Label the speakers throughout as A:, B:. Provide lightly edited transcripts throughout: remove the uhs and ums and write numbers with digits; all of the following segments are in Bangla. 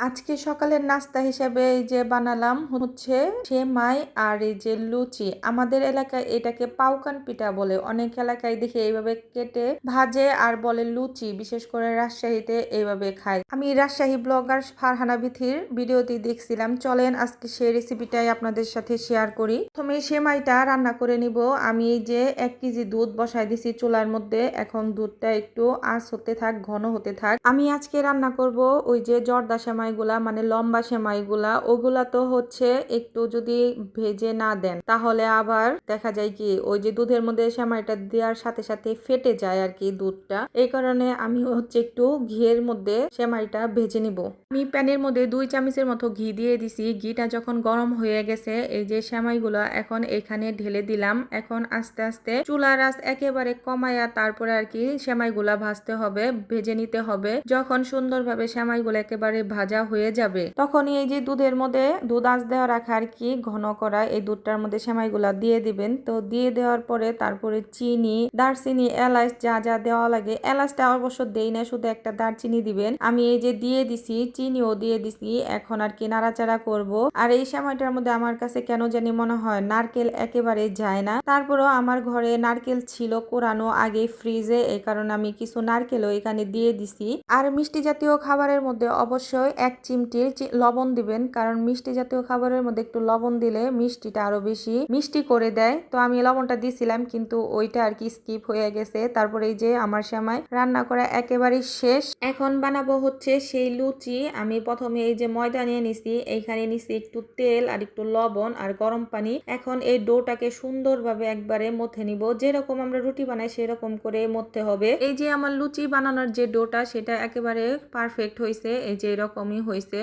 A: আজকে সকালের নাস্তা হিসেবে এই যে বানালাম হচ্ছে সেমাই আর এই যে লুচি। আমাদের এলাকায় এটাকে পাউকান পিঠা বলে, অনেক এলাকায় দেখি এইভাবে কেটে ভাজে আর বলে লুচি। বিশেষ করে রাজশাহীতে এইভাবে খায়। আমি রাজশাহী ব্লগার ফারহানা বিথির ভিডিওটি দেখছিলাম, চলেন আজকে সেই রেসিপিটাই আপনাদের সাথে শেয়ার করি। প্রথমে সেমাইটা রান্না করে নিব। আমি এই যে 1 কেজি দুধ বসাই দিছি চুলার মধ্যে। এখন দুধটা একটু আঁচ হতে থাক, ঘন হতে থাক। আমি আজকে রান্না করব ওই যে জর্দা সেমাইগুলা, মানে লম্বা সেমাইগুলা। ওগুলা তো হচ্ছে একটু যদি ভেজে না দেন তাহলে আবার দেখা যায় কি ওই যে দুধের মধ্যে সেমাইটা দেওয়ার সাথে সাথে ফেটে যায় আর কি দুধটা। এই কারণে আমি হচ্ছে একটু ঘিয়ের মধ্যে সেমাইটা ভেজে নিব। আমি প্যানের মধ্যে 2 চামচের মতো ঘি দিয়ে দিছি। ঘিটা যখন গরম হয়ে গেছে এই যে সেমাইগুলো এখন এখানে ঢেলে দিলাম। এখন আস্তে আস্তে চুলার আঁচ একেবারে কমায়া তারপরে আর কি সেমাইগুলা ভাজতে হবে, ভেজে নিতে হবে। যখন সুন্দরভাবে সেমাইগুলো একেবারে ভাজা হয়ে যাবে তখনই এই যে দুধের মধ্যে দুধ আঁচ দেওয়া রাখা আর কি ঘন করা, এই দুধটার মধ্যে সেমাইগুলা দিয়ে দিবেন। তো দিয়ে দেওয়ার পরে তারপরে চিনি, দারচিনি, এলাচ যা যা দেওয়া লাগে। এলাচটা অবশ্য দেই না, শুধু একটা দারচিনি দিবেন। আমি এই যে দিয়ে দিছি, চিনিও দিয়ে দিছি। এখন আর কি নাড়াচাড়া করব। আর এই সেমাইটার মধ্যে আমার কাছে কেন জানি মনে হয় নারকেল একেবারে যায় না। তারপরেও আমার ঘরে নারকেল ছিল কোরানো আগে ফ্রিজে, এই কারণে আমি কিছু নারকেলও এখানে দিয়ে দিছি। আর মিষ্টি জাতীয় খাবারের মধ্যে অবশ্যই 1 চিমটি লবণ দিবেন, কারণ মিষ্টি জাতীয় খাবারের মধ্যে একটু লবণ দিলে মিষ্টিটা আরো বেশি মিষ্টি করে দেয়। তো আমি লবণটা দিছিলাম কিন্তু ওইটা আর কি স্কিপ হয়ে গেছে। তারপরে এই যে আমার সেমাই রান্না করা একেবারে শেষ। এখন বানাবো হচ্ছে সেই লুচি। আমি প্রথমে এই যে ময়দা নিয়ে নিছি, এইখানে নিছি একটু তেল আর একটু লবণ আর গরম পানি। এখন এই ডোটাকে সুন্দরভাবে একবারে মথে নিব, যেরকম আমরা রুটি বানাই সেরকম করে মথতে হবে। এই যে আমার লুচি বানানোর যে ডোটা সেটা একেবারে পারফেক্ট হয়েছে, এই যে এরকমই হয়েছে।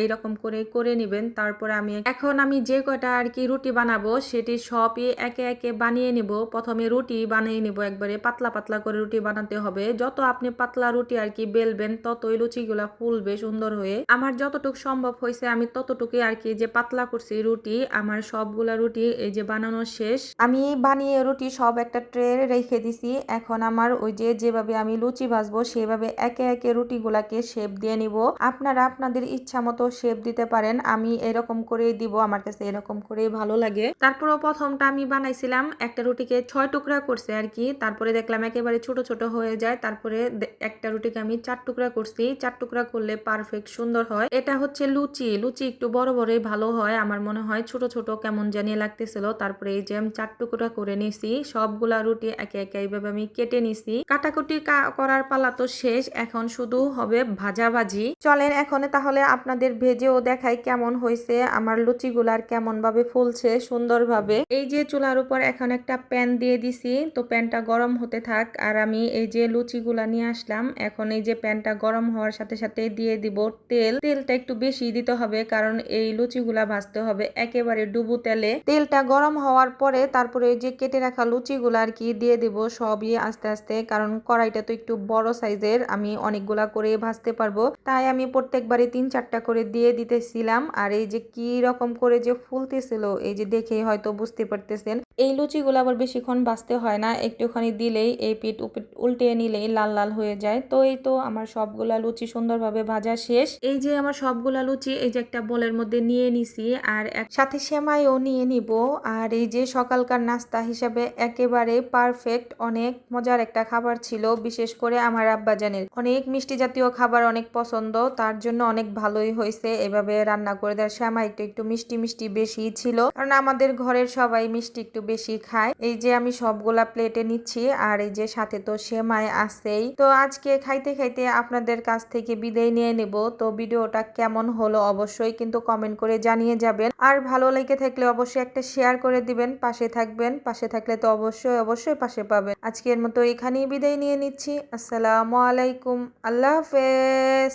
A: এইরকম করে করে নিবেন। তারপরে এখন আমি যে কয়টা আর কি রুটি বানাবো সেটি সবই একে একে বানিয়ে নিব। প্রথমে রুটি বানিয়ে নিব, একবারে পাতলা পাতলা করে রুটি বানাতে হবে। যত আপনি পাতলা রুটি আর কি বেলবেন ততই লুচিগুলা ফুলবে সুন্দর হয়ে। আমার যতটুকু সম্ভব হয়েছে আমি ততটুকুই আর কি যে পাতলা করছি রুটি। আমার সবগুলা রুটি এই যে বানানো শেষ। আমি বানিয়ে রুটি সব একটা ট্রে রেখে দিছি। এখন আমার ওই যে যেভাবে আমি লুচি ভাজবো সেভাবে একে একে রুটিগুলাকে শেপ দিয়ে নিব। আপনারা আপনাদের ইচ্ছা মতো শেপ দিতে পারেন, আমি এরকম করেই দিব, আমার কাছে এরকম করেই ভালো লাগে। তারপরে প্রথমটা আমি বানাইছিলাম একটা রুটিকে 6 টুকরা করছে আর কি। তারপরে দেখলাম একেবারে ছোট ছোট হয়ে যায়। তারপরে একটা রুটিকে আমি 4 টুকরা করছি। 4 টুকরা করলে পারফেক্ট সুন্দর হয়। এটা হচ্ছে লুচি। লুচি একটু বড় বড়ই ভালো হয়, আমার মনে হয় ছোট ছোট কেমন জানি লাগতেছিল। তারপরে এই যে আমি 4 টুকরা করে নিছি। সবগুলা রুটি একে একে এইভাবে আমি কেটে নিছি। কাটাকুটি করার পালা তো শেষ, এখন শুধু হবে ভাজাভাজি। চলেন এখন তাহলে আপনাদের ভেজেও দেখাই কেমন হয়েছে আমার লুচিগুলার, কেমন ভাবে ফুলছে সুন্দরভাবে। এই যে চুলার উপর এখন একটা প্যান দিয়ে দিছি, তো প্যানটা গরম হতে থাক। আর আমি এই যে লুচিগুলা নিয়ে আসলাম। এখন এই যে প্যানটা গরম হওয়ার সাথে সাথে দিয়ে দিব তেল। তেলটা একটু বেশি দিতে হবে কারণ এই লুচিগুলা ভাজতে হবে একেবারে ডুবু তেলে। তেলটা গরম হওয়ার পরে তারপরে এই যে কেটে রাখা লুচিগুলা আর কি দিয়ে দিব সবই আস্তে আস্তে, কারণ কড়াইটা তো একটু বড় সাইজের, আমি অনেকগুলা করে ভাজতে পারবো, তাই আমি প্রত্যেকবারে 3-4টা করে দিয়ে দিতেছিলাম। আর এই যে কি রকম করে যে ফুলতেছিল এই যে দেখেই হয়তো বুঝতে পারতেছেন। এই লুচিগুলো আবার বেশিক্ষণ ভাজতে হয় না, একটুখানি দিলেই এই পিঠ উল্টিয়ে নিলেই লাল লাল হয়ে যায়। তো এই তো আমার সবগুলা লুচি সুন্দরভাবে ভাজা শেষ। এই যে আমার সবগুলা লুচি এই যে একটা বোলের মধ্যে নিয়ে নিছি, আর সাথে সেমাইও নিয়ে নিব। আর এই যে সকালকার নাস্তা হিসাবে একেবারে পারফেক্ট, অনেক মজার একটা খাবার ছিল। বিশেষ করে আমার আব্বাজানের অনেক মিষ্টি জাতীয় খাবার অনেক পছন্দ, তার জন্য অনেক ভালোই হয়েছে এভাবে রান্না করে দেওয়ার। সেমাইটা একটু মিষ্টি মিষ্টি বেশি ছিল, কারণ আমাদের ঘরের সবাই মিষ্টি একটু বেশি খায়। এই যে আমি সবগুলা প্লেটে নিচ্ছি, আর এই যে সাথে তো সেমাই আছেই। তো আজকে খাইতে খাইতে আপনাদের কাছ থেকে বিদায় নিয়ে নেব। তো ভিডিওটা কেমন হলো অবশ্যই কিন্তু কমেন্ট করে জানিয়ে যাবেন। আর ভালো লেগে থাকলে অবশ্যই একটা শেয়ার করে দিবেন, পাশে থাকবেন। পাশে থাকলে তো অবশ্যই অবশ্যই পাশে পাবেন। আজকের মতো এখানেই বিদায় নিয়ে নিচ্ছি। আসসালামু আলাইকুম, আল্লাহ হাফেজ।